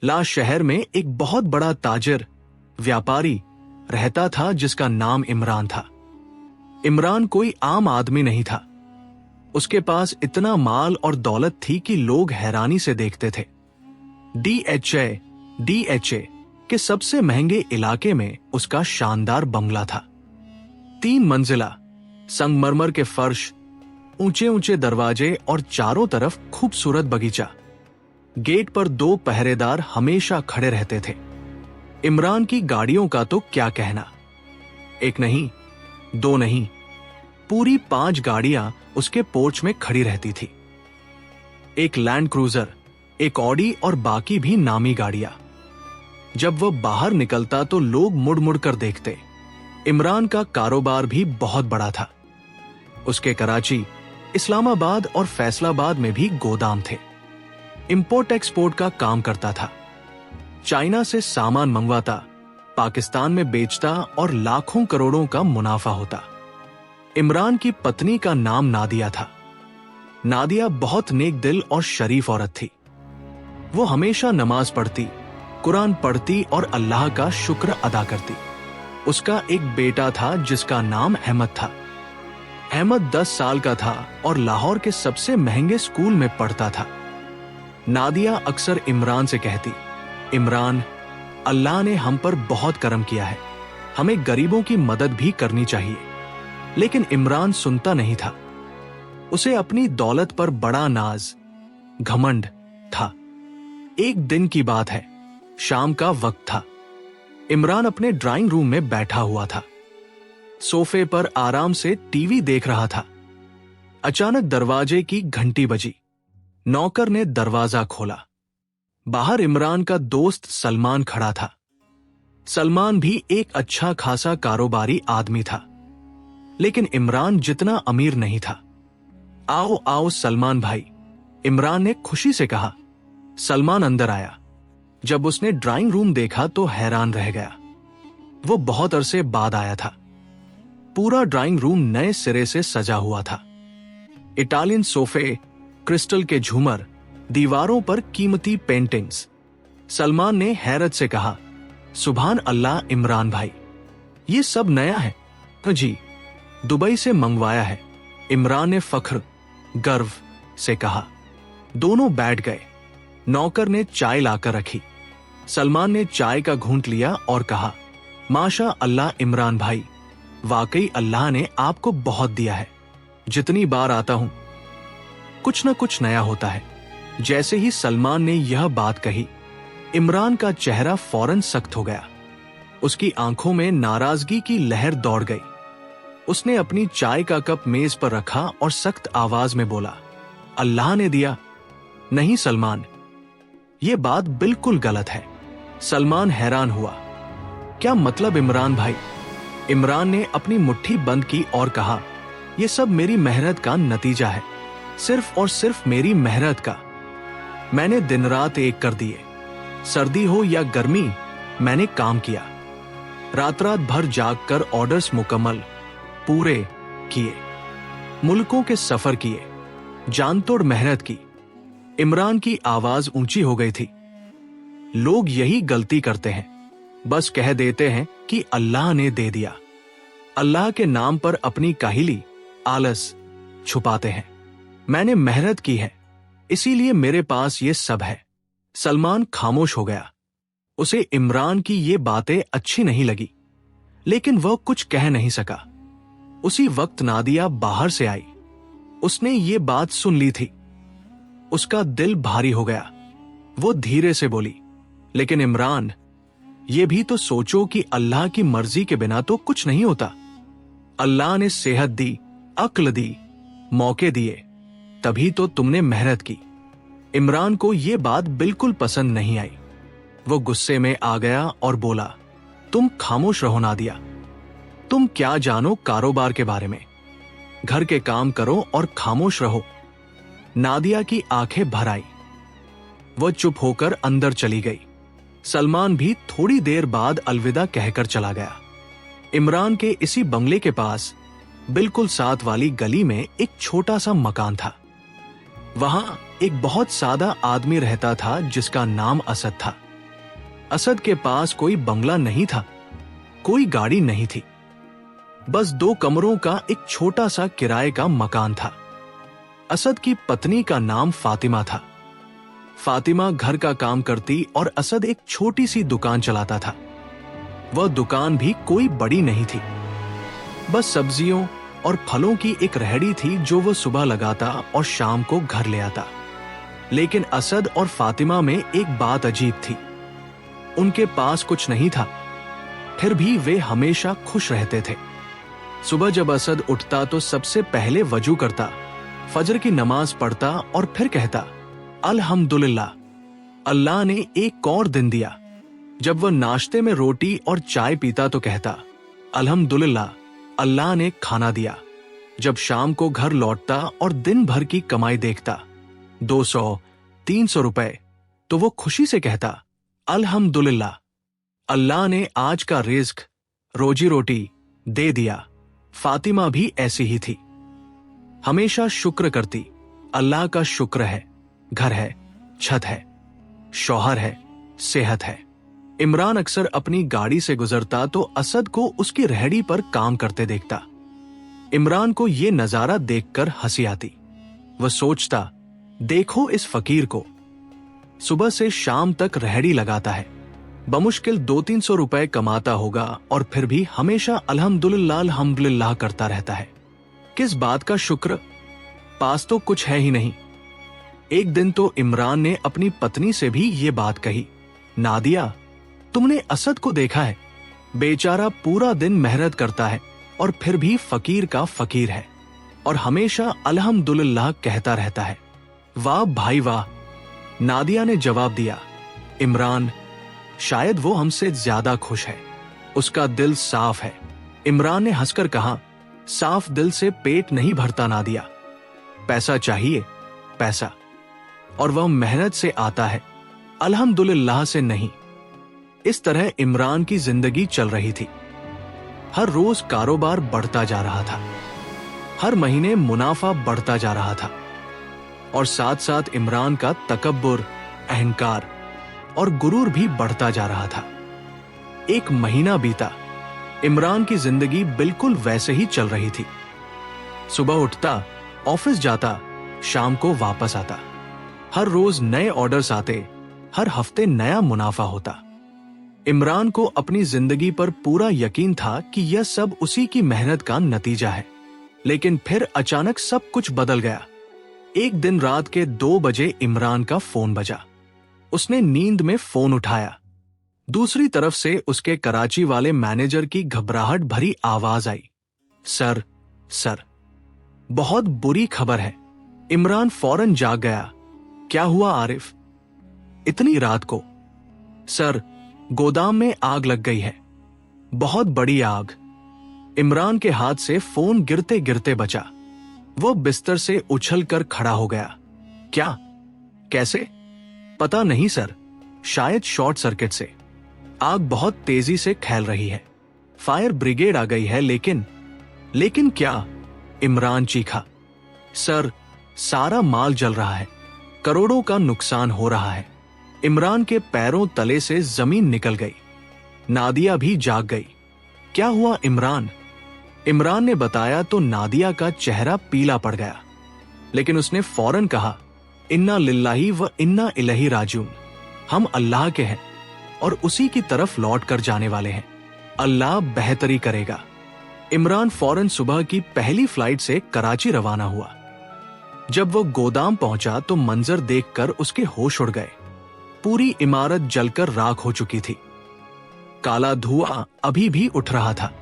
ला शहर में एक बहुत बड़ा ताजिर व्यापारी रहता था जिसका नाम इमरान था। इमरान कोई आम आदमी नहीं था। उसके पास इतना माल और दौलत थी कि लोग हैरानी से देखते थे। डीएचए के सबसे महंगे इलाके में उसका शानदार बंगला था। 3 मंजिला, संगमरमर के फर्श, ऊंचे ऊंचे दरवाजे और चारों तरफ खूबसूरत बगीचा। गेट पर 2 पहरेदार हमेशा खड़े रहते थे। इमरान की गाड़ियों का तो क्या कहना। 1 नहीं, 2 नहीं, पूरी 5 गाड़ियां उसके पोर्च में खड़ी रहती थी। एक लैंड क्रूजर, एक ऑडी और बाकी भी नामी गाड़ियां। जब वह बाहर निकलता तो लोग मुड़ मुड़ कर देखते। इमरान का कारोबार भी बहुत बड़ा था। उसके कराची, इस्लामाबाद और फैसलाबाद में भी गोदाम थे। इंपोर्ट एक्सपोर्ट का काम करता था। चाइना से सामान मंगवाता, पाकिस्तान में बेचता और लाखों करोड़ों का मुनाफा होता। इमरान की पत्नी का नाम नादिया था। नादिया बहुत नेक दिल और शरीफ औरत थी। वो हमेशा नमाज पढ़ती, कुरान पढ़ती और अल्लाह का शुक्र अदा करती। उसका एक बेटा था जिसका नाम अहमद था। अहमद 10 साल का था और लाहौर के सबसे महंगे स्कूल में पढ़ता था। नादिया अक्सर इमरान से कहती, इमरान, अल्लाह ने हम पर बहुत करम किया है, हमें गरीबों की मदद भी करनी चाहिए। लेकिन इमरान सुनता नहीं था। उसे अपनी दौलत पर बड़ा नाज, घमंड था। एक दिन की बात है, शाम का वक्त था। इमरान अपने ड्राइंग रूम में बैठा हुआ था। सोफे पर आराम से टीवी देख रहा था। अचानक दरवाजे की घंटी बजी। नौकर ने दरवाजा खोला। बाहर इमरान का दोस्त सलमान खड़ा था। सलमान भी एक अच्छा खासा कारोबारी आदमी था, लेकिन इमरान जितना अमीर नहीं था। आओ आओ सलमान भाई, इमरान ने खुशी से कहा। सलमान अंदर आया। जब उसने ड्राइंग रूम देखा तो हैरान रह गया। वो बहुत अरसे बाद आया था। पूरा ड्राइंग रूम नए सिरे से सजा हुआ था। इटालियन सोफे, क्रिस्टल के झूमर, दीवारों पर कीमती पेंटिंग्स। सलमान ने हैरत से कहा, सुभान अल्लाह इमरान भाई, ये सब नया है? जी, दुबई से मंगवाया है, इमरान ने फख्र, गर्व से कहा। दोनों बैठ गए। नौकर ने चाय लाकर रखी। सलमान ने चाय का घूंट लिया और कहा, माशा अल्लाह इमरान भाई, वाकई अल्लाह ने आपको बहुत दिया है। जितनी बार आता हूं, कुछ न कुछ नया होता है। जैसे ही सलमान ने यह बात कही, इमरान का चेहरा फौरन सख्त हो गया। उसकी आंखों में नाराजगी की लहर दौड़ गई। उसने अपनी चाय का कप मेज पर रखा और सख्त आवाज में बोला, अल्लाह ने दिया? नहीं सलमान, यह बात बिल्कुल गलत है। सलमान हैरान हुआ। क्या मतलब इमरान भाई? इमरान ने अपनी मुट्ठी बंद की और कहा, यह सब मेरी मेहनत का नतीजा है, सिर्फ और सिर्फ मेरी मेहनत का। मैंने दिन रात एक कर दिए। सर्दी हो या गर्मी, मैंने काम किया। रात रात भर जागकर ऑर्डर्स मुकम्मल पूरे किए, मुल्कों के सफर किए, जानतोड़ मेहनत की। इमरान की आवाज ऊंची हो गई थी। लोग यही गलती करते हैं, बस कह देते हैं कि अल्लाह ने दे दिया। अल्लाह के नाम पर अपनी काहिली, आलस छुपाते हैं। मैंने मेहनत की है, इसीलिए मेरे पास ये सब है। सलमान खामोश हो गया। उसे इमरान की ये बातें अच्छी नहीं लगी, लेकिन वह कुछ कह नहीं सका। उसी वक्त नादिया बाहर से आई। उसने ये बात सुन ली थी। उसका दिल भारी हो गया। वो धीरे से बोली, लेकिन इमरान, ये भी तो सोचो कि अल्लाह की मर्जी के बिना तो कुछ नहीं होता। अल्लाह ने सेहत दी, अक्ल दी, मौके दिए, तभी तो तुमने मेहनत की। इमरान को यह बात बिल्कुल पसंद नहीं आई। वो गुस्से में आ गया और बोला, तुम खामोश रहो नादिया, तुम क्या जानो कारोबार के बारे में? घर के काम करो और खामोश रहो। नादिया की आंखें भर आई। वह चुप होकर अंदर चली गई। सलमान भी थोड़ी देर बाद अलविदा कहकर चला गया। इमरान के इसी बंगले के पास बिल्कुल साथ वाली गली में एक छोटा सा मकान था। वहां एक बहुत सादा आदमी रहता था जिसका नाम असद था। असद के पास कोई बंगला नहीं था, कोई गाड़ी नहीं थी, बस 2 कमरों का एक छोटा सा किराए का मकान था। असद की पत्नी का नाम फातिमा था। फातिमा घर का काम करती और असद एक छोटी सी दुकान चलाता था। वह दुकान भी कोई बड़ी नहीं थी, बस सब्जियों और फलों की एक रेहड़ी थी जो वो सुबह लगाता और शाम को घर ले आता। लेकिन असद और फातिमा में एक बात अजीब थी, उनके पास कुछ नहीं था, फिर भी वे हमेशा खुश रहते थे। सुबह जब असद उठता तो सबसे पहले वजू करता, फजर की नमाज पढ़ता और फिर कहता, अल्हम्दुलिल्लाह, अल्लाह ने एक और दिन दिया। जब वह नाश्ते में रोटी और चाय पीता तो कहता, अल्हम्दुलिल्लाह, अल्लाह ने खाना दिया। जब शाम को घर लौटता और दिन भर की कमाई देखता, 200-300 रुपए, तो वो खुशी से कहता, अल्हम्दुलिल्लाह, अल्लाह ने आज का रिज्क, रोजी रोटी दे दिया। फातिमा भी ऐसी ही थी, हमेशा शुक्र करती, अल्लाह का शुक्र है, घर है, छत है, शौहर है, सेहत है। इमरान अक्सर अपनी गाड़ी से गुजरता तो असद को उसकी रेहड़ी पर काम करते देखता। इमरान को यह नजारा देखकर हंसी आती। वह सोचता, देखो इस फकीर को, सुबह से शाम तक रेहड़ी लगाता है, बमुश्किल 200-300 रुपए कमाता होगा और फिर भी हमेशा अल्हम्दुलिल्लाह अल्हम्दुलिल्लाह करता रहता है। किस बात का शुक्र, पास तो कुछ है ही नहीं। एक दिन तो इमरान ने अपनी पत्नी से भी ये बात कही, नादिया, तुमने असद को देखा है, बेचारा पूरा दिन मेहनत करता है और फिर भी फकीर का फकीर है और हमेशा अल्हम्दुलिल्लाह कहता रहता है। वाह भाई वाह, नादिया ने जवाब दिया, इमरान, शायद वो हमसे ज्यादा खुश है, उसका दिल साफ है। इमरान ने हंसकर कहा, साफ दिल से पेट नहीं भरता नादिया, पैसा चाहिए, पैसा, और वह मेहनत से आता है, अल्हम्दुलिल्लाह से नहीं। इस तरह इमरान की जिंदगी चल रही थी। हर रोज कारोबार बढ़ता जा रहा था, हर महीने मुनाफा बढ़ता जा रहा था और साथ साथ इमरान का तकब्बुर, अहंकार और गुरूर भी बढ़ता जा रहा था। एक महीना बीता, इमरान की जिंदगी बिल्कुल वैसे ही चल रही थी। सुबह उठता, ऑफिस जाता, शाम को वापस आता, हर रोज नए ऑर्डर्स आते, हर हफ्ते नया मुनाफा होता। इमरान को अपनी जिंदगी पर पूरा यकीन था कि यह सब उसी की मेहनत का नतीजा है। लेकिन फिर अचानक सब कुछ बदल गया। एक दिन रात के 2 बजे इमरान का फोन बजा। उसने नींद में फोन उठाया। दूसरी तरफ से उसके कराची वाले मैनेजर की घबराहट भरी आवाज आई, सर, सर, बहुत बुरी खबर है। इमरान फौरन जाग गया। क्या हुआ आरिफ? इतनी रात को? सर, गोदाम में आग लग गई है, बहुत बड़ी आग। इमरान के हाथ से फोन गिरते गिरते बचा। वो बिस्तर से उछलकर खड़ा हो गया। क्या? कैसे? पता नहीं सर, शायद शॉर्ट सर्किट से। आग बहुत तेजी से फैल रही है, फायर ब्रिगेड आ गई है, लेकिन क्या? इमरान चीखा। सर, सारा माल जल रहा है, करोड़ों का नुकसान हो रहा है। इमरान के पैरों तले से जमीन निकल गई। नादिया भी जाग गई। क्या हुआ इमरान? इमरान ने बताया तो नादिया का चेहरा पीला पड़ गया, लेकिन उसने फौरन कहा, इन्ना लिल्लाही व इन्ना इलैहि राजिऊन, हम अल्लाह के हैं और उसी की तरफ लौट कर जाने वाले हैं, अल्लाह बेहतरी करेगा। इमरान फौरन सुबह की पहली फ्लाइट से कराची रवाना हुआ। जब वो गोदाम पहुंचा तो मंजर देखकर उसके होश उड़ गए। पूरी इमारत जलकर राख हो चुकी थी। काला धुआं अभी भी उठ रहा था।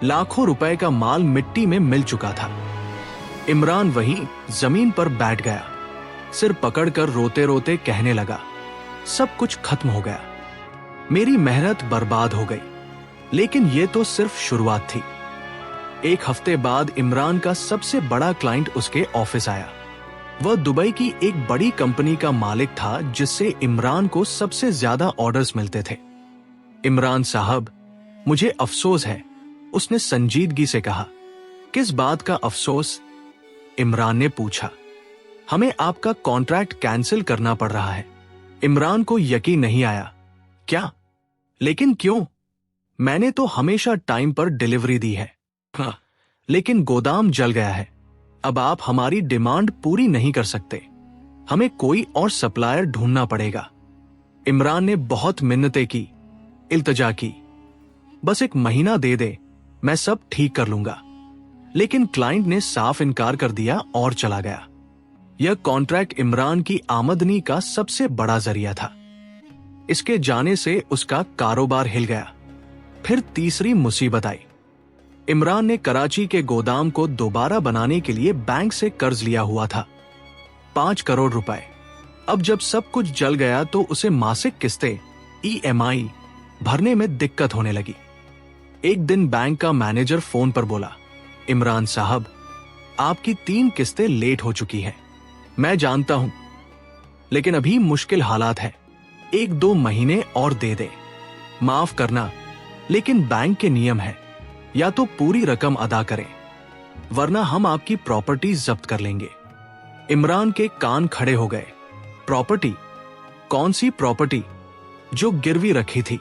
लाखों रुपए का माल मिट्टी में मिल चुका था। इमरान वहीं जमीन पर बैठ गया, सिर पकड़कर रोते रोते कहने लगा, सब कुछ खत्म हो गया, मेरी मेहनत बर्बाद हो गई। लेकिन यह तो सिर्फ शुरुआत थी। एक हफ्ते बाद इमरान का सबसे बड़ा क्लाइंट उसके ऑफिस आया। वह दुबई की एक बड़ी कंपनी का मालिक था, जिससे इमरान को सबसे ज्यादा ऑर्डर्स मिलते थे। इमरान साहब, मुझे अफसोस है, उसने संजीदगी से कहा। किस बात का अफसोस? इमरान ने पूछा। हमें आपका कॉन्ट्रैक्ट कैंसिल करना पड़ रहा है। इमरान को यकीन नहीं आया। क्या? लेकिन क्यों? मैंने तो हमेशा टाइम पर डिलीवरी दी है। हाँ, लेकिन गोदाम जल गया है। अब आप हमारी डिमांड पूरी नहीं कर सकते। हमें कोई और सप्लायर ढूंढना पड़ेगा। इमरान ने बहुत मिन्नतें की, इल्तजा की। बस 1 महीना दे दे, मैं सब ठीक कर लूंगा। लेकिन क्लाइंट ने साफ इनकार कर दिया और चला गया। यह कॉन्ट्रैक्ट इमरान की आमदनी का सबसे बड़ा जरिया था। इसके जाने से उसका कारोबार हिल गया। फिर तीसरी मुसीबत आई। इमरान ने कराची के गोदाम को दोबारा बनाने के लिए बैंक से कर्ज लिया हुआ था, 5 करोड़ रुपए। अब जब सब कुछ जल गया तो उसे मासिक किस्तें, EMI भरने में दिक्कत होने लगी। एक दिन बैंक का मैनेजर फोन पर बोला, इमरान साहब, आपकी 3 किस्तें लेट हो चुकी हैं। मैं जानता हूं, लेकिन अभी मुश्किल हालात है। 1-2 महीने और दे दे। माफ करना, लेकिन बैंक के नियम है, या तो पूरी रकम अदा करें, वरना हम आपकी प्रॉपर्टी जब्त कर लेंगे। इमरान के कान खड़े हो गए। प्रॉपर्टी? कौन सी प्रॉपर्टी? जो गिरवी रखी थी।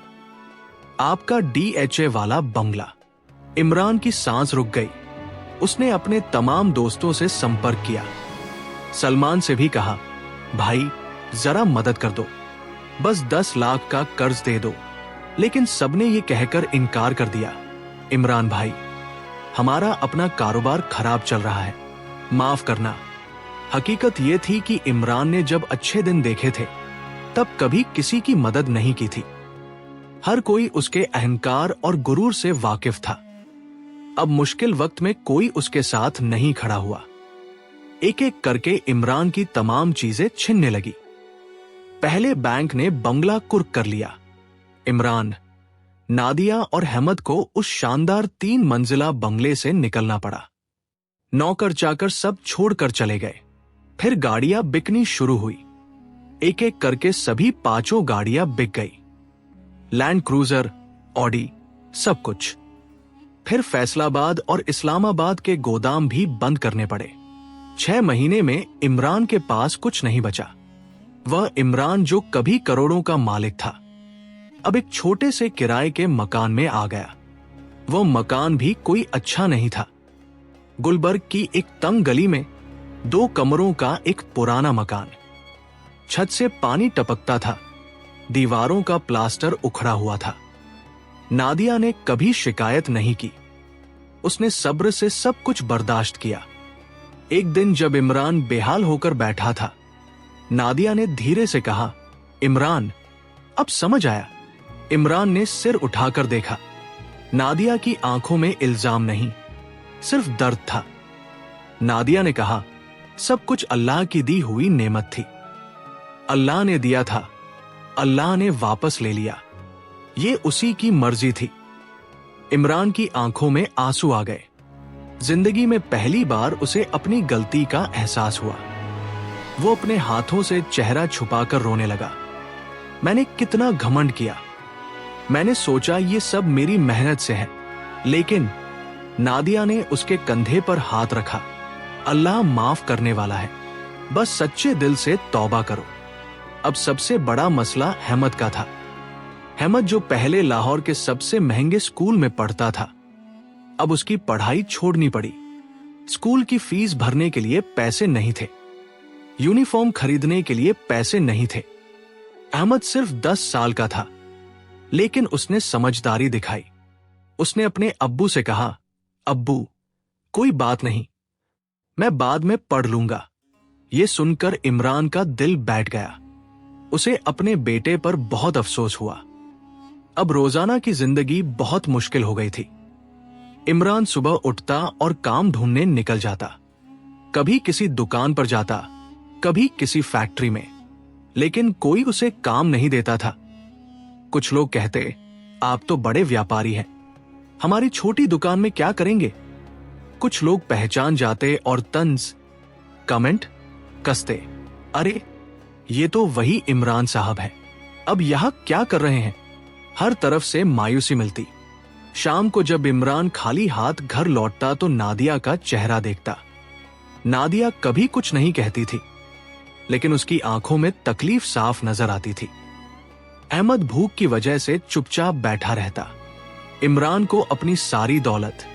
आपका DHA वाला बंगला। इमरान की सांस रुक गई। उसने अपने तमाम दोस्तों से संपर्क किया। सलमान से भी कहा, भाई जरा मदद कर दो, बस 10 लाख का कर्ज दे दो। लेकिन सबने ये कहकर इनकार कर दिया, इमरान भाई, हमारा अपना कारोबार खराब चल रहा है, माफ करना। हकीकत ये थी कि इमरान ने जब अच्छे दिन देखे थे तब कभी किसी की मदद नहीं की थी। हर कोई उसके अहंकार और गुरूर से वाकिफ था। अब मुश्किल वक्त में कोई उसके साथ नहीं खड़ा हुआ। एक एक करके इमरान की तमाम चीजें छिनने लगी। पहले बैंक ने बंगला कुर्क कर लिया। इमरान, नादिया और अहमद को उस शानदार 3 मंजिला बंगले से निकलना पड़ा। नौकर चाकर सब छोड़कर चले गए। फिर गाड़ियां बिकनी शुरू हुई। एक एक करके सभी 5 गाड़ियां बिक गई। लैंड क्रूजर, ऑडी, सब कुछ। फिर फैसलाबाद और इस्लामाबाद के गोदाम भी बंद करने पड़े। 6 महीने में इमरान के पास कुछ नहीं बचा। वह इमरान जो कभी करोड़ों का मालिक था, अब एक छोटे से किराए के मकान में आ गया। वो मकान भी कोई अच्छा नहीं था। गुलबर्ग की एक तंग गली में 2 कमरों का एक पुराना मकान। छत से पानी टपकता था। दीवारों का प्लास्टर उखड़ा हुआ था। नादिया ने कभी शिकायत नहीं की। उसने सब्र से सब कुछ बर्दाश्त किया। एक दिन जब इमरान बेहाल होकर बैठा था, नादिया ने धीरे से कहा, इमरान, अब समझ आया। इमरान ने सिर उठाकर देखा। नादिया की आंखों में इल्जाम नहीं, सिर्फ दर्द था। नादिया ने कहा, सब कुछ अल्लाह की दी हुई नेमत थी। अल्लाह ने दिया था, अल्लाह ने वापस ले लिया। ये उसी की मर्जी थी। इमरान की आंखों में आंसू आ गए। जिंदगी में पहली बार उसे अपनी गलती का एहसास हुआ। वो अपने हाथों से चेहरा छुपाकर रोने लगा। मैंने कितना घमंड किया। मैंने सोचा ये सब मेरी मेहनत से है। लेकिन नादिया ने उसके कंधे पर हाथ रखा। अल्लाह माफ करने वाला है, बस सच्चे दिल से तौबा करो। अब सबसे बड़ा मसला अहमद का था। अहमद जो पहले लाहौर के सबसे महंगे स्कूल में पढ़ता था, अब उसकी पढ़ाई छोड़नी पड़ी। स्कूल की फीस भरने के लिए पैसे नहीं थे। यूनिफॉर्म खरीदने के लिए पैसे नहीं थे। अहमद सिर्फ 10 साल का था, लेकिन उसने समझदारी दिखाई। उसने अपने अब्बू से कहा, अब्बू, कोई बात नहीं, मैं बाद में पढ़ लूंगा। यह सुनकर इमरान का दिल बैठ गया। उसे अपने बेटे पर बहुत अफसोस हुआ। अब रोजाना की जिंदगी बहुत मुश्किल हो गई थी। इमरान सुबह उठता और काम ढूंढने निकल जाता। कभी किसी दुकान पर जाता, कभी किसी फैक्ट्री में, लेकिन कोई उसे काम नहीं देता था। कुछ लोग कहते, आप तो बड़े व्यापारी हैं, हमारी छोटी दुकान में क्या करेंगे। कुछ लोग पहचान जाते और तंज, कमेंट कसते, अरे ये तो वही इमरान साहब है, अब यहां क्या कर रहे हैं। हर तरफ से मायूसी मिलती। शाम को जब इमरान खाली हाथ घर लौटता तो नादिया का चेहरा देखता। नादिया कभी कुछ नहीं कहती थी, लेकिन उसकी आंखों में तकलीफ साफ नजर आती थी। अहमद भूख की वजह से चुपचाप बैठा रहता। इमरान को अपनी सारी दौलत,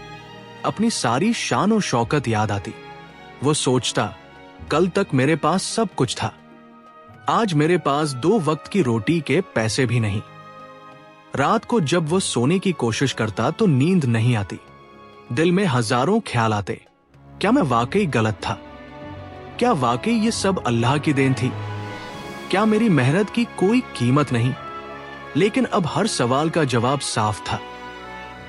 अपनी सारी शान और शौकत याद आती। वो सोचता, कल तक मेरे पास सब कुछ था, आज मेरे पास 2 वक्त की रोटी के पैसे भी नहीं। रात को जब वो सोने की कोशिश करता तो नींद नहीं आती। दिल में हजारों ख्याल आते। क्या मैं वाकई गलत था? क्या वाकई ये सब अल्लाह की देन थी? क्या मेरी मेहनत की कोई कीमत नहीं? लेकिन अब हर सवाल का जवाब साफ था।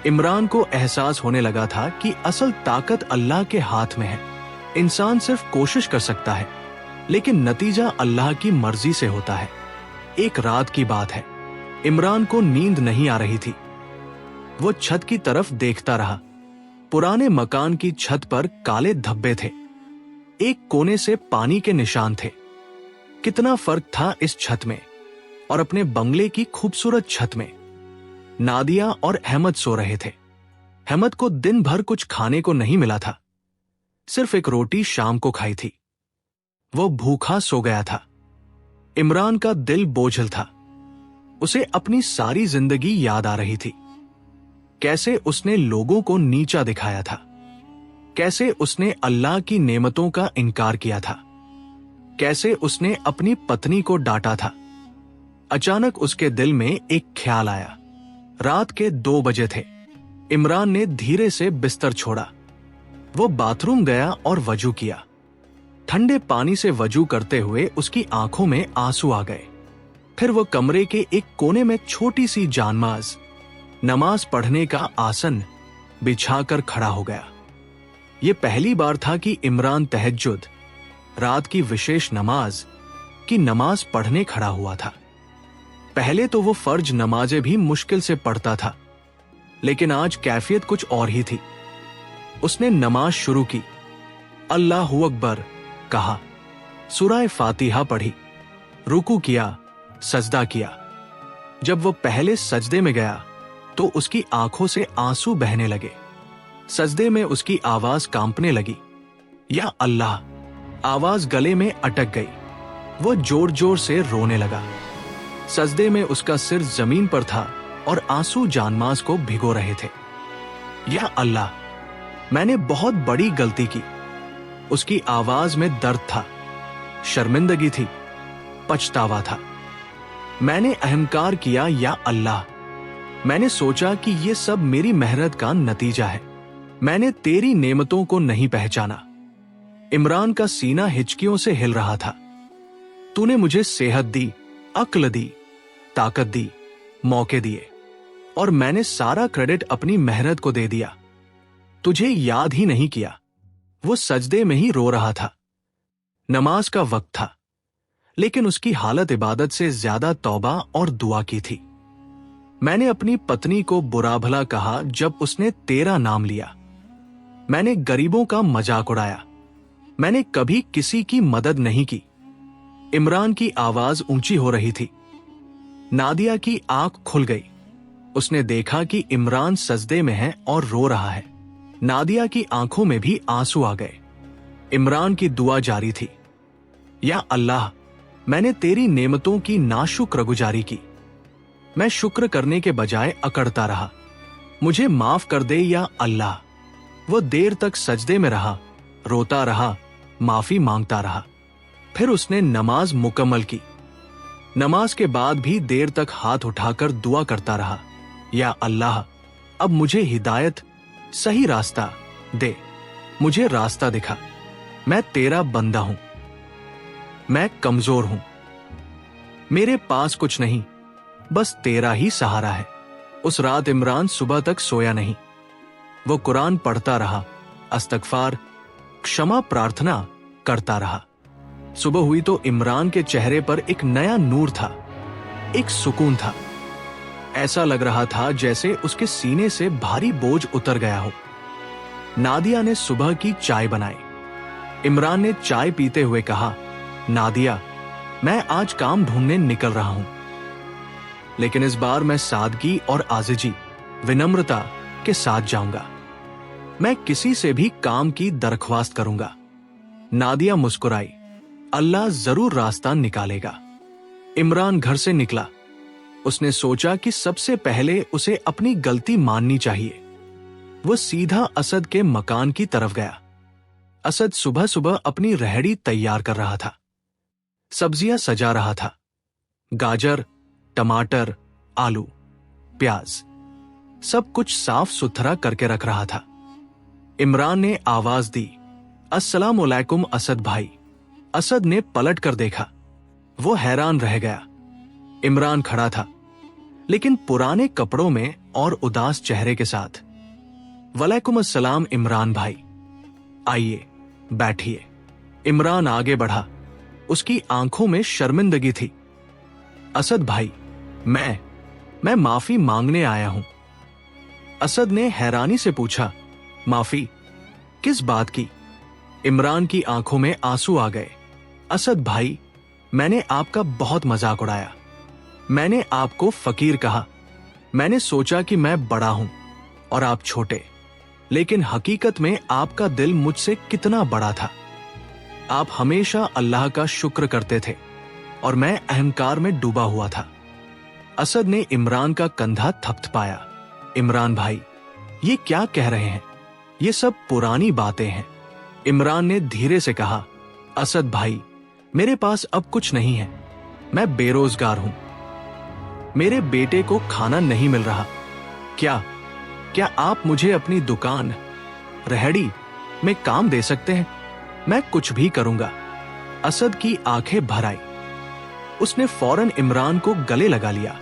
इमरान को एहसास होने लगा था कि असल ताकत अल्लाह के हाथ में है। इंसान सिर्फ कोशिश कर सकता है, लेकिन नतीजा अल्लाह की मर्जी से होता है। एक रात की बात है, इमरान को नींद नहीं आ रही थी। वो छत की तरफ देखता रहा। पुराने मकान की छत पर काले धब्बे थे। एक कोने से पानी के निशान थे। कितना फर्क था इस छत में और अपने बंगले की खूबसूरत छत में। नादिया और अहमद सो रहे थे। अहमद को दिन भर कुछ खाने को नहीं मिला था, सिर्फ एक रोटी शाम को खाई थी। वो भूखा सो गया था। इमरान का दिल बोझल था। उसे अपनी सारी जिंदगी याद आ रही थी। कैसे उसने लोगों को नीचा दिखाया था, कैसे उसने अल्लाह की नेमतों का इनकार किया था, कैसे उसने अपनी पत्नी को डांटा था। अचानक उसके दिल में एक ख्याल आया। रात के 2 बजे थे। इमरान ने धीरे से बिस्तर छोड़ा। वो बाथरूम गया और वजू किया। ठंडे पानी से वजू करते हुए उसकी आंखों में आंसू आ गए। फिर वो कमरे के एक कोने में छोटी सी जानमाज, नमाज पढ़ने का आसन बिछाकर खड़ा हो गया। ये पहली बार था कि इमरान तहज्जुद, रात की विशेष नमाज की नमाज पढ़ने खड़ा हुआ था। पहले तो वो फर्ज नमाजें भी मुश्किल से पढ़ता था, लेकिन आज कैफियत कुछ और ही थी। उसने नमाज शुरू की। अल्लाहु अकबर कहा, सूरह फातिहा पढ़ी, रुकू किया, सजदा किया। जब वो पहले सजदे में गया तो उसकी आंखों से आंसू बहने लगे। सजदे में उसकी आवाज कांपने लगी। या अल्लाह! आवाज गले में अटक गई। वो जोर जोर से रोने लगा। सजदे में उसका सिर जमीन पर था और आंसू जानमाज को भिगो रहे थे। या अल्लाह! मैंने बहुत बड़ी गलती की। उसकी आवाज में दर्द था, शर्मिंदगी थी, पछतावा था। मैंने अहंकार किया। या अल्लाह! मैंने सोचा कि ये सब मेरी मेहनत का नतीजा है। मैंने तेरी नेमतों को नहीं पहचाना। इमरान का सीना हिचकियों से हिल रहा था। तूने मुझे सेहत दी, अक्ल दी, ताकत दी, मौके दिए, और मैंने सारा क्रेडिट अपनी मेहनत को दे दिया। तुझे याद ही नहीं किया। वो सजदे में ही रो रहा था। नमाज का वक्त था, लेकिन उसकी हालत इबादत से ज्यादा तौबा और दुआ की थी। मैंने अपनी पत्नी को बुरा भला कहा जब उसने तेरा नाम लिया। मैंने गरीबों का मजाक उड़ाया। मैंने कभी किसी की मदद नहीं की। इमरान की आवाज ऊंची हो रही थी। नादिया की आंख खुल गई। उसने देखा कि इमरान सजदे में है और रो रहा है। नादिया की आंखों में भी आंसू आ गए। इमरान की दुआ जारी थी। या अल्लाह! मैंने तेरी नेमतों की नाशुक्रगुजारी की। मैं शुक्र करने के बजाय अकड़ता रहा। मुझे माफ कर दे या अल्लाह। वो देर तक सजदे में रहा, रोता रहा, माफी मांगता रहा। फिर उसने नमाज मुकम्मल की। नमाज के बाद भी देर तक हाथ उठाकर दुआ करता रहा। या अल्लाह! अब मुझे हिदायत, सही रास्ता दे। मुझे रास्ता दिखा। मैं तेरा बंदा हूं। मैं कमजोर हूं। मेरे पास कुछ नहीं, बस तेरा ही सहारा है। उस रात इमरान सुबह तक सोया नहीं। वो कुरान पढ़ता रहा, अस्तगफार, क्षमा प्रार्थना करता रहा। सुबह हुई तो इमरान के चेहरे पर एक नया नूर था, एक सुकून था। ऐसा लग रहा था जैसे उसके सीने से भारी बोझ उतर गया हो। नादिया ने सुबह की चाय बनाई। इमरान ने चाय पीते हुए कहा, नादिया, मैं आज काम ढूंढने निकल रहा हूं, लेकिन इस बार मैं सादगी और आजिजी, विनम्रता के साथ जाऊंगा। मैं किसी से भी काम की दरख्वास्त करूंगा। नादिया मुस्कुराई। अल्लाह जरूर रास्ता निकालेगा। इमरान घर से निकला। उसने सोचा कि सबसे पहले उसे अपनी गलती माननी चाहिए। वो सीधा असद के मकान की तरफ गया। असद सुबह सुबह अपनी रेहड़ी तैयार कर रहा था, सब्जियां सजा रहा था। गाजर, टमाटर, आलू, प्याज, सब कुछ साफ सुथरा करके रख रहा था। इमरान ने आवाज दी, अस्सलाम वालेकुम असद भाई। असद ने पलट कर देखा। वो हैरान रह गया। इमरान खड़ा था, लेकिन पुराने कपड़ों में और उदास चेहरे के साथ। वालेकुम अस्सलाम इमरान भाई, आइए बैठिए। इमरान आगे बढ़ा। उसकी आंखों में शर्मिंदगी थी। असद भाई, मैं माफी मांगने आया हूं। असद ने हैरानी से पूछा, माफी किस बात की? इमरान की आंखों में आंसू आ गए। असद भाई, मैंने आपका बहुत मजाक उड़ाया। मैंने आपको फकीर कहा। मैंने सोचा कि मैं बड़ा हूं और आप छोटे, लेकिन हकीकत में आपका दिल मुझसे कितना बड़ा था। आप हमेशा अल्लाह का शुक्र करते थे और मैं अहंकार में डूबा हुआ था। असद ने इमरान का कंधा थपथपाया। इमरान भाई, ये क्या कह रहे हैं? ये सब पुरानी बातें हैं। इमरान ने धीरे से कहा, असद भाई, मेरे पास अब कुछ नहीं है। मैं बेरोजगार हूं। मेरे बेटे को खाना नहीं मिल रहा। क्या आप मुझे अपनी दुकान, रेहड़ी में काम दे सकते हैं? मैं कुछ भी करूंगा। असद की आंखें भर आई। उसने फौरन इमरान को गले लगा लिया।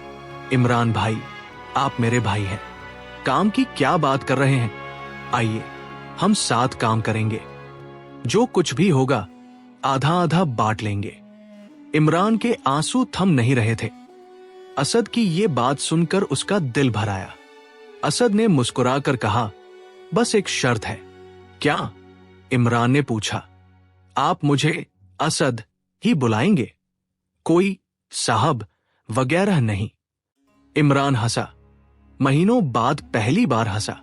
इमरान भाई, आप मेरे भाई हैं। काम की क्या बात कर रहे हैं? आइए, हम साथ काम करेंगे। जो कुछ भी होगा आधा आधा बांट लेंगे। इमरान के आंसू थम नहीं रहे थे। असद की ये बात सुनकर उसका दिल भर आया। असद ने मुस्कुराकर कहा, बस एक शर्त है। क्या? इमरान ने पूछा। आप मुझे असद ही बुलाएंगे, कोई साहब वगैरह नहीं। इमरान हंसा। महीनों बाद पहली बार हंसा।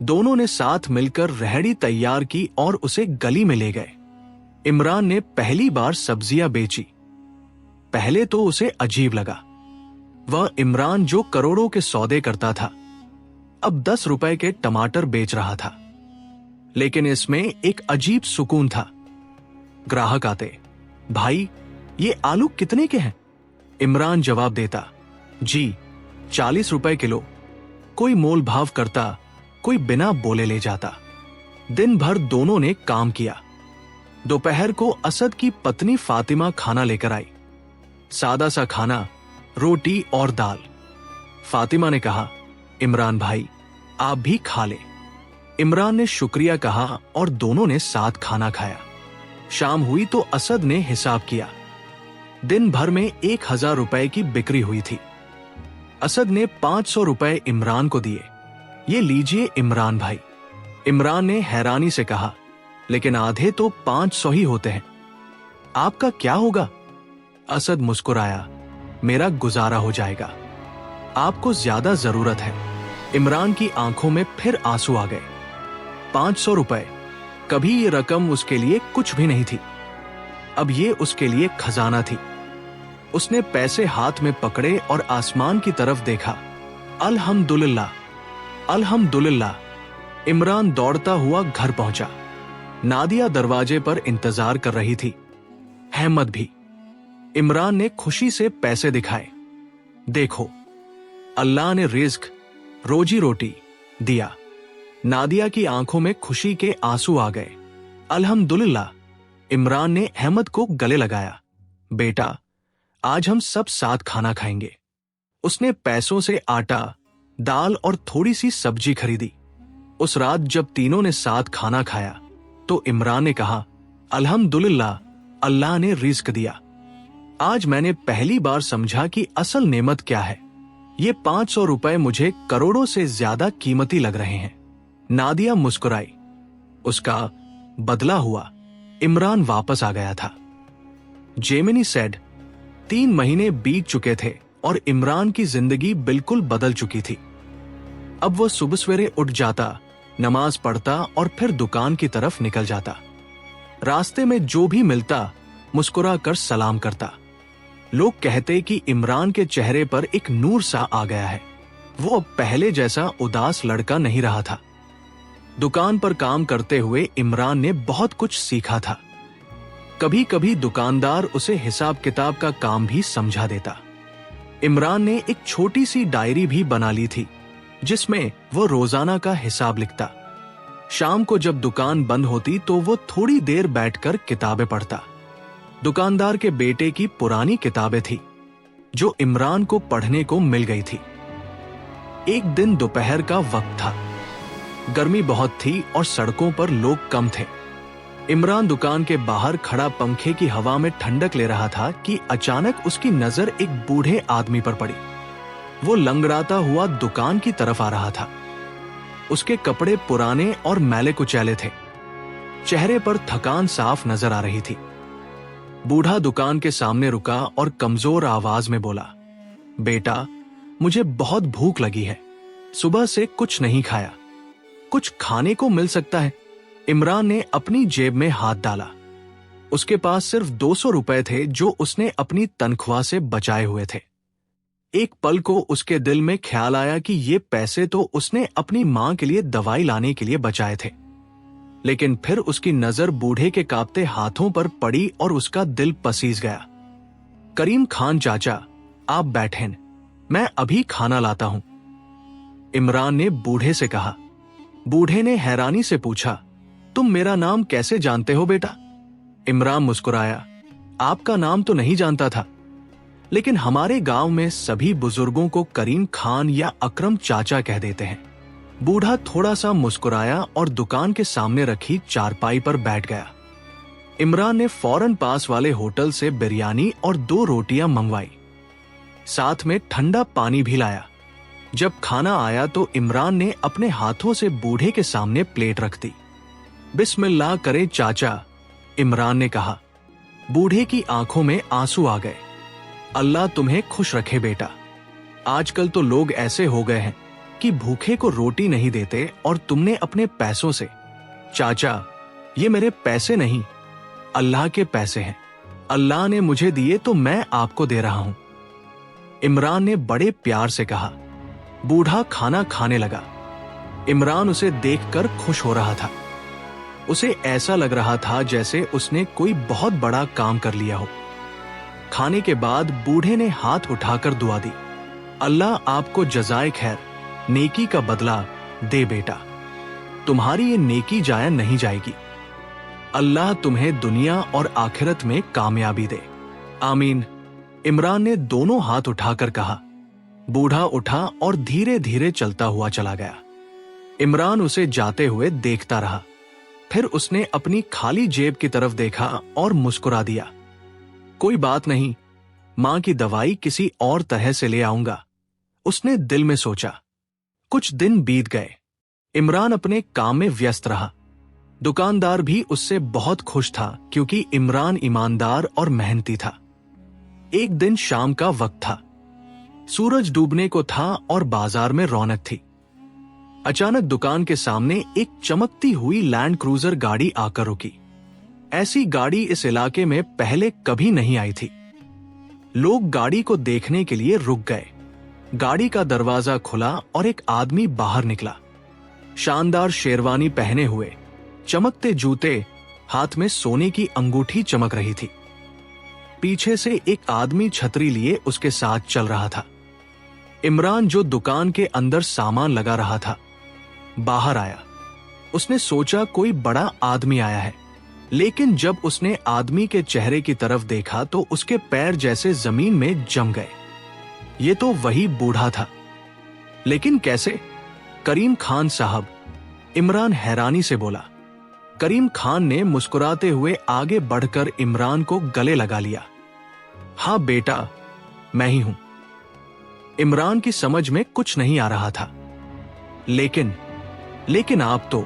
दोनों ने साथ मिलकर रेहड़ी तैयार की और उसे गली में ले गए। इमरान ने पहली बार सब्जियां बेची। पहले तो उसे अजीब लगा। वह इमरान जो करोड़ों के सौदे करता था, अब 10 रुपए के टमाटर बेच रहा था। लेकिन इसमें एक अजीब सुकून था। ग्राहक आते, भाई ये आलू कितने के हैं? इमरान जवाब देता, जी 40 रुपए किलो। कोई मोल भाव करता, कोई बिना बोले ले जाता। दिन भर दोनों ने काम किया। दोपहर को असद की पत्नी फातिमा खाना लेकर आई। सादा सा खाना, रोटी और दाल। फातिमा ने कहा, इमरान भाई आप भी खा ले। इमरान ने शुक्रिया कहा और दोनों ने साथ खाना खाया। शाम हुई तो असद ने हिसाब किया। दिन भर में 1000 रुपए की बिक्री हुई थी। असद ने 500 रुपए इमरान को दिए। ये लीजिए इमरान भाई। इमरान ने हैरानी से कहा, लेकिन आधे तो 500 ही होते हैं। आपका क्या होगा? असद मुस्कुराया, मेरा गुजारा हो जाएगा। आपको ज्यादा जरूरत है। इमरान की आंखों में फिर आंसू आ गए। 500 रुपए, कभी ये रकम उसके लिए कुछ भी नहीं थी। अब ये उसके लिए खजाना थी। उसने पैसे हाथ में पकड़े और आसमान की तरफ देखा। अल्हम्दुलिल्लाह, अल्हम्दुलिल्लाह। इमरान दौड़ता हुआ घर पहुंचा। नादिया दरवाजे पर इंतजार कर रही थी, अहमद भी। इमरान ने खुशी से पैसे दिखाए। देखो, अल्लाह ने रिज्क, रोजी रोटी दिया। नादिया की आंखों में खुशी के आंसू आ गए। अल्हम्दुलिल्लाह। इमरान ने अहमद को गले लगाया। बेटा, आज हम सब साथ खाना खाएंगे। उसने पैसों से आटा, दाल और थोड़ी सी सब्जी खरीदी। उस रात जब तीनों ने साथ खाना खाया तो इमरान ने कहा, अल्हम्दुलिल्लाह, अल्लाह ने रिज्क दिया। आज मैंने पहली बार समझा कि असल नेमत क्या है। ये 500 रुपए मुझे करोड़ों से ज्यादा कीमती लग रहे हैं। नादिया मुस्कुराई। उसका बदला हुआ इमरान वापस आ गया था। जेमिनी सेड, 3 महीने बीत चुके थे और इमरान की जिंदगी बिल्कुल बदल चुकी थी। अब वो सुबह सवेरे उठ जाता, नमाज पढ़ता और फिर दुकान की तरफ निकल जाता। रास्ते में जो भी मिलता मुस्कुरा कर सलाम करता। लोग कहते कि इमरान के चेहरे पर एक नूर सा आ गया है। वो अब पहले जैसा उदास लड़का नहीं रहा था। दुकान पर काम करते हुए इमरान ने बहुत कुछ सीखा था। कभी कभी दुकानदार उसे हिसाब किताब का काम भी समझा देता। इमरान ने एक छोटी सी डायरी भी बना ली थी जिसमें वो रोजाना का हिसाब लिखता। शाम को जब दुकान बंद होती तो वो थोड़ी देर बैठकर किताबें पढ़ता। दुकानदार के बेटे की पुरानी किताबें थी जो इमरान को पढ़ने को मिल गई थी। एक दिन दोपहर का वक्त था। गर्मी बहुत थी और सड़कों पर लोग कम थे। इमरान दुकान के बाहर खड़ा पंखे की हवा में ठंडक ले रहा था कि अचानक उसकी नजर एक बूढ़े आदमी पर पड़ी। वो लंगड़ाता हुआ दुकान की तरफ आ रहा था। उसके कपड़े पुराने और मैले कुचैले थे। चेहरे पर थकान साफ नजर आ रही थी। बूढ़ा दुकान के सामने रुका और कमजोर आवाज में बोला, बेटा, मुझे बहुत भूख लगी है। सुबह से कुछ नहीं खाया। कुछ खाने को मिल सकता है? इमरान ने अपनी जेब में हाथ डाला। उसके पास सिर्फ 200 रुपए थे जो उसने अपनी तनख्वाह से बचाए हुए थे। एक पल को उसके दिल में ख्याल आया कि ये पैसे तो उसने अपनी मां के लिए दवाई लाने के लिए बचाए थे। लेकिन फिर उसकी नजर बूढ़े के कांपते हाथों पर पड़ी और उसका दिल पसीज गया। करीम खान चाचा, आप बैठें, मैं अभी खाना लाता हूं, इमरान ने बूढ़े से कहा। बूढ़े ने हैरानी से पूछा, तुम मेरा नाम कैसे जानते हो बेटा? इमरान मुस्कुराया, आपका नाम तो नहीं जानता था, लेकिन हमारे गांव में सभी बुजुर्गों को करीम खान या अकरम चाचा कह देते हैं। बूढ़ा थोड़ा सा मुस्कुराया और दुकान के सामने रखी चारपाई पर बैठ गया। इमरान ने फौरन पास वाले होटल से बिरयानी और 2 रोटियां मंगवाई। साथ में ठंडा पानी भी लाया। जब खाना आया तो इमरान ने अपने हाथों से बूढ़े के सामने प्लेट रख दी। बिस्मिल्लाह करे चाचा, इमरान ने कहा। बूढ़े की आंखों में आंसू आ गए। अल्लाह तुम्हें खुश रखे बेटा। आजकल तो लोग ऐसे हो गए हैं कि भूखे को रोटी नहीं देते और तुमने अपने पैसों से। चाचा, ये मेरे पैसे नहीं, अल्लाह के पैसे हैं। अल्लाह ने मुझे दिए तो मैं आपको दे रहा हूं, इमरान ने बड़े प्यार से कहा। बूढ़ा खाना खाने लगा। इमरान उसे देखकर खुश हो रहा था। उसे ऐसा लग रहा था जैसे उसने कोई बहुत बड़ा काम कर लिया हो। खाने के बाद बूढ़े ने हाथ उठाकर दुआ दी। अल्लाह आपको जज़ाए खैर, नेकी का बदला दे बेटा। तुम्हारी ये नेकी जाया नहीं जाएगी। अल्लाह तुम्हें दुनिया और आखिरत में कामयाबी दे, आमीन, इमरान ने दोनों हाथ उठाकर कहा। बूढ़ा उठा और धीरे धीरे चलता हुआ चला गया। इमरान उसे जाते हुए देखता रहा। फिर उसने अपनी खाली जेब की तरफ देखा और मुस्कुरा दिया। कोई बात नहीं, मां की दवाई किसी और तरह से ले आऊंगा, उसने दिल में सोचा। कुछ दिन बीत गए। इमरान अपने काम में व्यस्त रहा। दुकानदार भी उससे बहुत खुश था क्योंकि इमरान ईमानदार और मेहनती था। एक दिन शाम का वक्त था। सूरज डूबने को था और बाजार में रौनक थी। अचानक दुकान के सामने एक चमकती हुई लैंड क्रूजर गाड़ी आकर रुकी। ऐसी गाड़ी इस इलाके में पहले कभी नहीं आई थी। लोग गाड़ी को देखने के लिए रुक गए। गाड़ी का दरवाजा खुला और एक आदमी बाहर निकला। शानदार शेरवानी पहने हुए, चमकते जूते, हाथ में सोने की अंगूठी चमक रही थी। पीछे से एक आदमी छतरी लिए उसके साथ चल रहा था। इमरान, जो दुकान के अंदर सामान लगा रहा था, बाहर आया। उसने सोचा कोई बड़ा आदमी आया है, लेकिन जब उसने आदमी के चेहरे की तरफ देखा तो उसके पैर जैसे जमीन में जम गए। ये तो वही बूढ़ा था। लेकिन कैसे? करीम खान साहब, इमरान हैरानी से बोला। करीम खान ने मुस्कुराते हुए आगे बढ़कर इमरान को गले लगा लिया। हाँ बेटा, मैं ही हूं। इमरान की समझ में कुछ नहीं आ रहा था। लेकिन आप तो।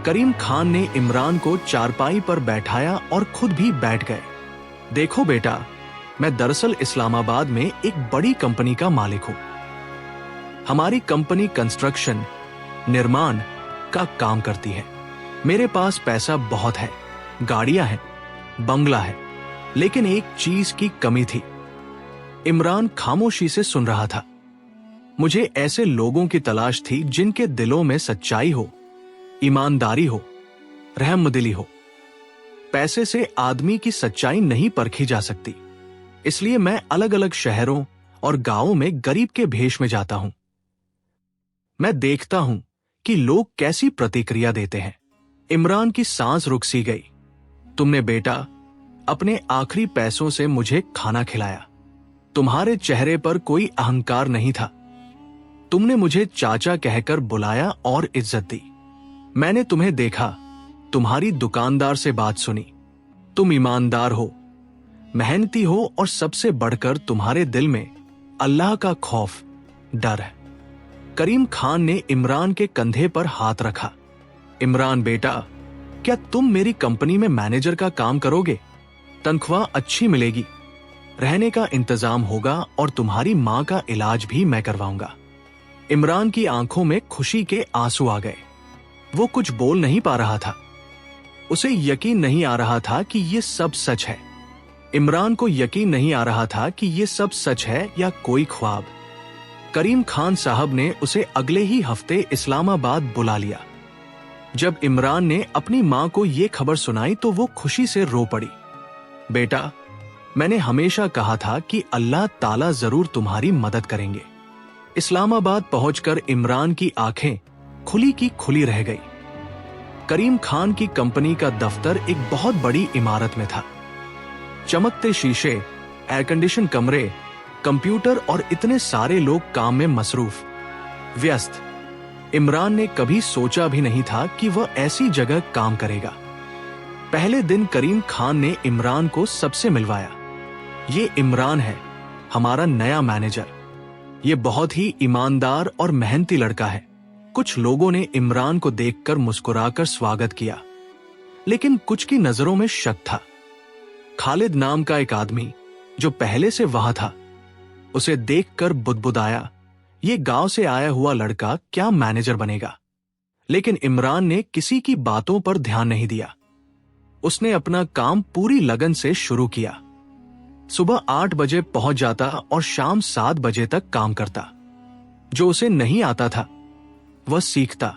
करीम खान ने इमरान को चारपाई पर बैठाया और खुद भी बैठ गए। देखो बेटा, मैं दरअसल इस्लामाबाद में एक बड़ी कंपनी का मालिक हूं। हमारी कंपनी कंस्ट्रक्शन, निर्माण का काम करती है। मेरे पास पैसा बहुत है, गाड़ियां हैं, बंगला है, लेकिन एक चीज की कमी थी। इमरान खामोशी से सुन रहा था। मुझे ऐसे लोगों की तलाश थी जिनके दिलों में सच्चाई हो, ईमानदारी हो, रहमदिली हो। पैसे से आदमी की सच्चाई नहीं परखी जा सकती, इसलिए मैं अलग अलग शहरों और गांवों में गरीब के भेष में जाता हूं। मैं देखता हूं कि लोग कैसी प्रतिक्रिया देते हैं। इमरान की सांस रुक सी गई। तुमने बेटा अपने आखिरी पैसों से मुझे खाना खिलाया। तुम्हारे चेहरे पर कोई अहंकार नहीं था। तुमने मुझे चाचा कहकर बुलाया और इज्जत दी। मैंने तुम्हें देखा, तुम्हारी दुकानदार से बात सुनी। तुम ईमानदार हो, मेहनती हो और सबसे बढ़कर तुम्हारे दिल में अल्लाह का खौफ, डर है। करीम खान ने इमरान के कंधे पर हाथ रखा। इमरान बेटा, क्या तुम मेरी कंपनी में मैनेजर का काम करोगे? तनख्वाह अच्छी मिलेगी, रहने का इंतजाम होगा और तुम्हारी मां का इलाज भी मैं करवाऊंगा। इमरान की आंखों में खुशी के आंसू आ गए। वो कुछ बोल नहीं पा रहा था। उसे यकीन नहीं आ रहा था कि ये सब सच है। इमरान को यकीन नहीं आ रहा था कि ये सब सच है या कोई ख्वाब। करीम खान साहब ने उसे अगले ही हफ्ते इस्लामाबाद बुला लिया। जब इमरान ने अपनी मां को ये खबर सुनाई तो वो खुशी से रो पड़ी। बेटा, मैंने हमेशा कहा था कि अल्लाह ताला जरूर तुम्हारी मदद करेंगे। इस्लामाबाद पहुंचकर इमरान की आंखें खुली की खुली रह गई। करीम खान की कंपनी का दफ्तर एक बहुत बड़ी इमारत में था। चमकते शीशे, एयर कंडीशन कमरे, कंप्यूटर और इतने सारे लोग काम में मसरूफ, व्यस्त। इमरान ने कभी सोचा भी नहीं था कि वह ऐसी जगह काम करेगा। पहले दिन करीम खान ने इमरान को सबसे मिलवाया। ये इमरान है, हमारा नया मैनेजर। ये बहुत ही ईमानदार और मेहनती लड़का है। कुछ लोगों ने इमरान को देखकर मुस्कुराकर स्वागत किया, लेकिन कुछ की नजरों में शक था। खालिद नाम का एक आदमी जो पहले से वहां था, उसे देखकर बुदबुदाया, ये गांव से आया हुआ लड़का क्या मैनेजर बनेगा। लेकिन इमरान ने किसी की बातों पर ध्यान नहीं दिया। उसने अपना काम पूरी लगन से शुरू किया। सुबह 8 बजे पहुंच जाता और शाम 7 बजे तक काम करता। जो उसे नहीं आता था वह सीखता।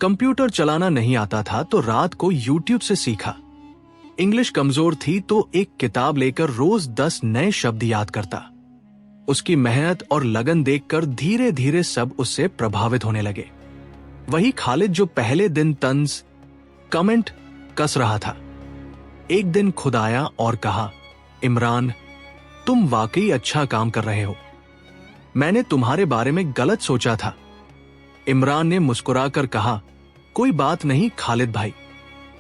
कंप्यूटर चलाना नहीं आता था तो रात को यूट्यूब से सीखा। इंग्लिश कमजोर थी तो एक किताब लेकर रोज 10 नए शब्द याद करता। उसकी मेहनत और लगन देखकर धीरे धीरे सब उससे प्रभावित होने लगे। वही खालिद जो पहले दिन तंज, कमेंट कस रहा था, एक दिन खुद आया और कहा, इमरान, तुम वाकई अच्छा काम कर रहे हो। मैंने तुम्हारे बारे में गलत सोचा था। इमरान ने मुस्कुराकर कहा, कोई बात नहीं खालिद भाई,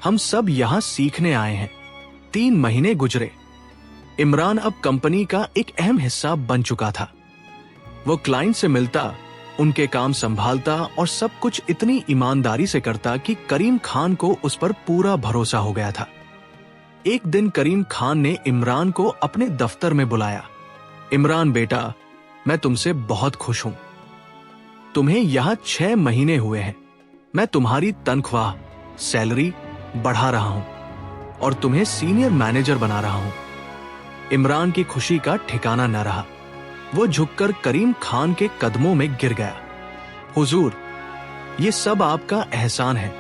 हम सब यहां सीखने आए हैं। 3 महीने गुजरे। इमरान अब कंपनी का एक अहम हिस्सा बन चुका था। वो क्लाइंट से मिलता, उनके काम संभालता और सब कुछ इतनी ईमानदारी से करता कि करीम खान को उस पर पूरा भरोसा हो गया था। एक दिन करीम खान ने इमरान को अपने दफ्तर में बुलाया। इमरान बेटा, मैं तुमसे बहुत खुश हूं। तुम्हें यहां 6 महीने हुए हैं। मैं तुम्हारी तनख्वाह, सैलरी बढ़ा रहा हूं और तुम्हें सीनियर मैनेजर बना रहा हूं। इमरान की खुशी का ठिकाना न रहा। वो झुककर करीम खान के कदमों में गिर गया। हुजूर, ये सब आपका एहसान है।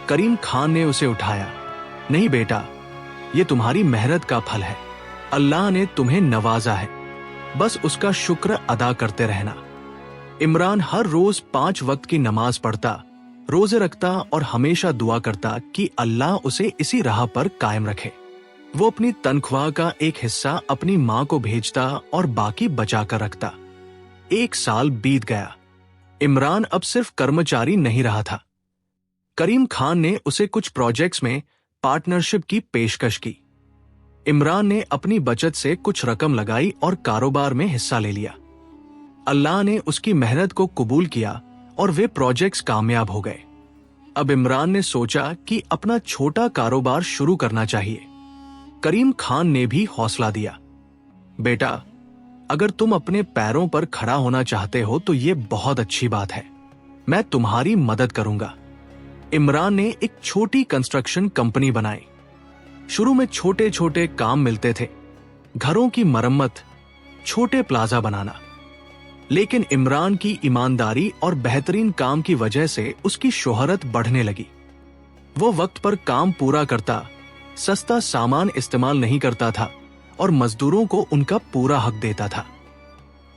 करीम खान ने उसे उठाया। नहीं बेटा, ये तुम्हारी मेहनत का फल है। अल्लाह ने तुम्हें नवाजा है, बस उसका शुक्र अदा करते रहना। इमरान हर रोज 5 वक्त की नमाज पढ़ता, रोजे रखता और हमेशा दुआ करता कि अल्लाह उसे इसी राह पर कायम रखे। वो अपनी तनख्वाह का एक हिस्सा अपनी मां को भेजता और बाकी बचा कर रखता। 1 साल बीत गया। इमरान अब सिर्फ कर्मचारी नहीं रहा था। करीम खान ने उसे कुछ प्रोजेक्ट्स में पार्टनरशिप की पेशकश की। इमरान ने अपनी बचत से कुछ रकम लगाई और कारोबार में हिस्सा ले लिया। अल्लाह ने उसकी मेहनत को कबूल किया और वे प्रोजेक्ट्स कामयाब हो गए। अब इमरान ने सोचा कि अपना छोटा कारोबार शुरू करना चाहिए। करीम खान ने भी हौसला दिया। बेटा, अगर तुम अपने पैरों पर खड़ा होना चाहते हो तो ये बहुत अच्छी बात है। मैं तुम्हारी मदद करूंगा। इमरान ने एक छोटी कंस्ट्रक्शन कंपनी बनाई। शुरू में छोटे छोटे काम मिलते थे, घरों की मरम्मत, छोटे प्लाजा बनाना। लेकिन इमरान की ईमानदारी और बेहतरीन काम की वजह से उसकी शोहरत बढ़ने लगी। वो वक्त पर काम पूरा करता, सस्ता सामान इस्तेमाल नहीं करता था और मजदूरों को उनका पूरा हक देता था।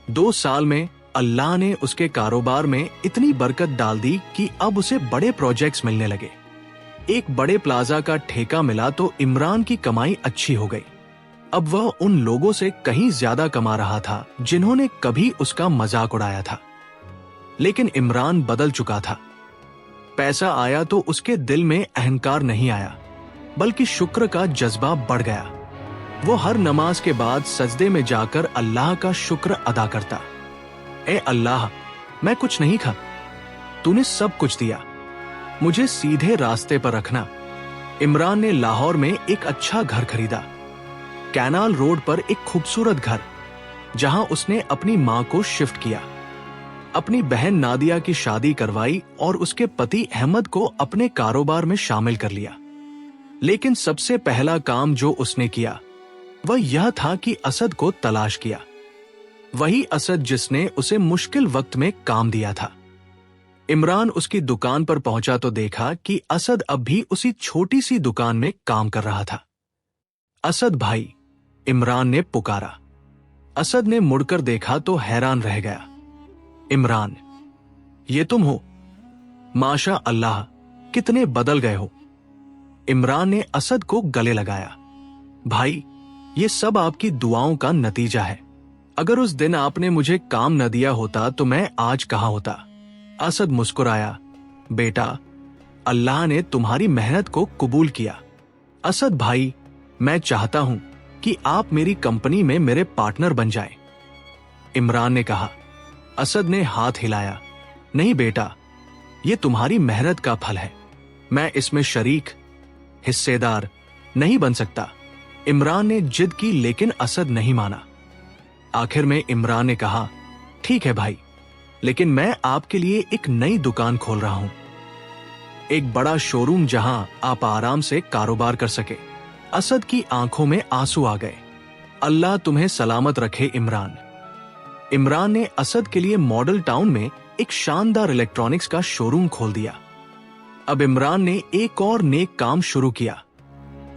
2 साल में अल्लाह ने उसके कारोबार में इतनी बरकत डाल दी कि अब उसे बड़े प्रोजेक्ट्स मिलने लगे। एक बड़े प्लाजा का ठेका मिला तो इमरान की कमाई अच्छी हो गई। अब वह उन लोगों से कहीं ज्यादा कमा रहा था जिन्होंने कभी उसका मजाक उड़ाया था। लेकिन इमरान बदल चुका था। पैसा आया तो उसके दिल में अहंकार नहीं आया, बल्कि शुक्र का जज्बा बढ़ गया। वो हर नमाज के बाद सजदे में जाकर अल्लाह का शुक्र अदा करता। ए अल्लाह, मैं कुछ नहीं था, तूने सब कुछ दिया, मुझे सीधे रास्ते पर रखना। इमरान ने लाहौर में एक अच्छा घर खरीदा, कैनाल रोड पर एक खूबसूरत घर, जहां उसने अपनी मां को शिफ्ट किया। अपनी बहन नादिया की शादी करवाई और उसके पति अहमद को अपने कारोबार में शामिल कर लिया। लेकिन सबसे पहला काम जो उसने किया वह यह था कि असद को तलाश किया। वही असद जिसने उसे मुश्किल वक्त में काम दिया था। इमरान उसकी दुकान पर पहुंचा तो देखा कि असद अब भी उसी छोटी सी दुकान में काम कर रहा था। असद भाई, इमरान ने पुकारा। असद ने मुड़कर देखा तो हैरान रह गया। इमरान, ये तुम हो? माशा अल्लाह, कितने बदल गए हो। इमरान ने असद को गले लगाया। भाई, ये सब आपकी दुआओं का नतीजा है। अगर उस दिन आपने मुझे काम न दिया होता तो मैं आज कहां होता। असद मुस्कुराया। बेटा, अल्लाह ने तुम्हारी मेहनत को कबूल किया। असद भाई, मैं चाहता हूं कि आप मेरी कंपनी में मेरे पार्टनर बन जाएं। इमरान ने कहा। असद ने हाथ हिलाया। नहीं बेटा, ये तुम्हारी मेहनत का फल है, मैं इसमें शरीक, हिस्सेदार नहीं बन सकता। इमरान ने जिद की, लेकिन असद नहीं माना। आखिर में इमरान ने कहा, ठीक है भाई, लेकिन मैं आपके लिए एक नई दुकान खोल रहा हूं, एक बड़ा शोरूम जहां आप आराम से कारोबार कर सके। असद की आंखों में आंसू आ गए। अल्लाह तुम्हें सलामत रखे इमरान। इमरान ने असद के लिए मॉडल टाउन में एक शानदार इलेक्ट्रॉनिक्स का शोरूम खोल दिया। अब इमरान ने एक और नेक काम शुरू किया।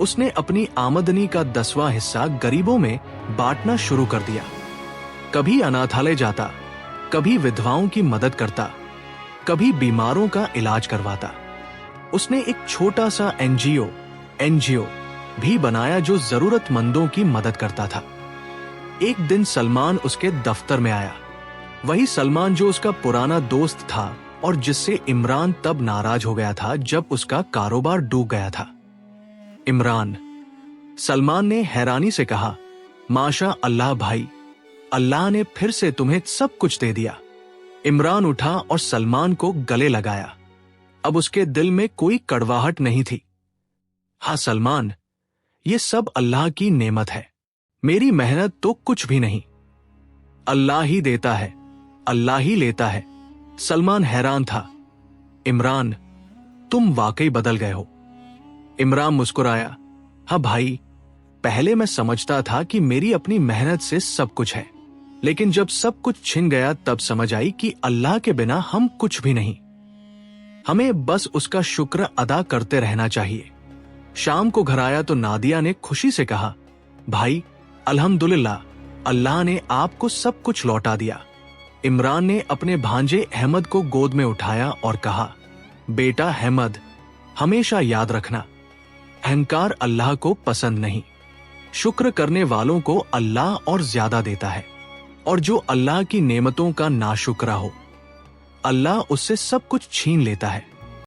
उसने अपनी आमदनी का 10वां हिस्सा गरीबों में बांटना शुरू कर दिया। कभी अनाथालय जाता, कभी विधवाओं की मदद करता, कभी बीमारों का इलाज करवाता। उसने एक छोटा सा एनजीओ भी बनाया जो जरूरतमंदों की मदद करता था। एक दिन सलमान उसके दफ्तर में आया। वही सलमान जो उसका पुराना दोस्त था और जिससे इमरान तब नाराज हो गया था जब उसका कारोबार डूब गया था। इमरान, सलमान ने हैरानी से कहा, माशा अल्लाह भाई, अल्लाह ने फिर से तुम्हें सब कुछ दे दिया। इमरान उठा और सलमान को गले लगाया। अब उसके दिल में कोई कड़वाहट नहीं थी। हाँ सलमान, ये सब अल्लाह की नेमत है, मेरी मेहनत तो कुछ भी नहीं। अल्लाह ही देता है, अल्लाह ही लेता है। सलमान हैरान था। इमरान, तुम वाकई बदल गए हो। इमरान मुस्कुराया। हाँ भाई, पहले मैं समझता था कि मेरी अपनी मेहनत से सब कुछ है, लेकिन जब सब कुछ छिन गया तब समझ आई कि अल्लाह के बिना हम कुछ भी नहीं। हमें बस उसका शुक्र अदा करते रहना चाहिए। शाम को घर आया तो नादिया ने खुशी से कहा, भाई अल्हम्दुलिल्लाह, अल्लाह ने आपको सब कुछ लौटा दिया। इमरान ने अपने भांजे अहमद को गोद में उठाया और कहा, बेटा अहमद, हमेशा याद रखना, अहंकार अल्लाह को पसंद नहीं। शुक्र करने वालों को अल्लाह और ज्यादा देता है, और जो अल्लाह की नेमतों का नाशुक्रा हो, अल्लाह उससे सब कुछ छीन लेता है।